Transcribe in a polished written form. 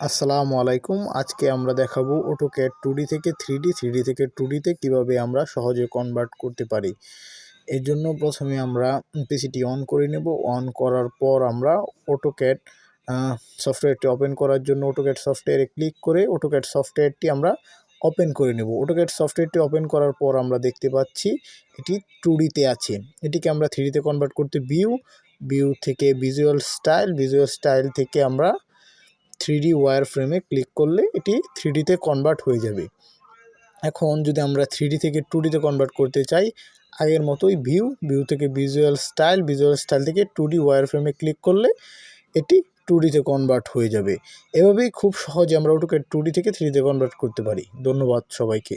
আসসালামু আলাইকুম। আজকে আমরা দেখাবো অটোক্যাড 2D থেকে 3D, 3D থেকে 2D তে কীভাবে আমরা সহজে কনভার্ট করতে পারি। এর জন্য প্রথমে আমরা পিসিটি অন করে নেব। অন করার পর আমরা অটোক্যাড সফটওয়্যারটি ওপেন করার জন্য অটোক্যাড সফটওয়্যারে ক্লিক করে অটোক্যাড সফটওয়্যারটি আমরা ওপেন করে নেব। অটোক্যাড সফটওয়্যারটি ওপেন করার পর আমরা দেখতে পাচ্ছি এটি 2D তে আছে। এটিকে আমরা 3D তে কনভার্ট করতে ভিউ থেকে ভিজুয়াল স্টাইল থেকে আমরা 3D ওয়্যার ফ্রেমে ক্লিক করলে এটি 3D তে কনভার্ট হয়ে যাবে। এখন যদি আমরা 3D থেকে 2D তে কনভার্ট করতে চাই, আগের মতোই ভিউ থেকে ভিজুয়াল স্টাইল থেকে 2D ওয়্যার ফ্রেমে ক্লিক করলে এটি 2D তে কনভার্ট হয়ে যাবে। এভাবেই খুব সহজে আমরা অটোক্যাড 2D থেকে 3D তে কনভার্ট করতে পারি। ধন্যবাদ সবাইকে।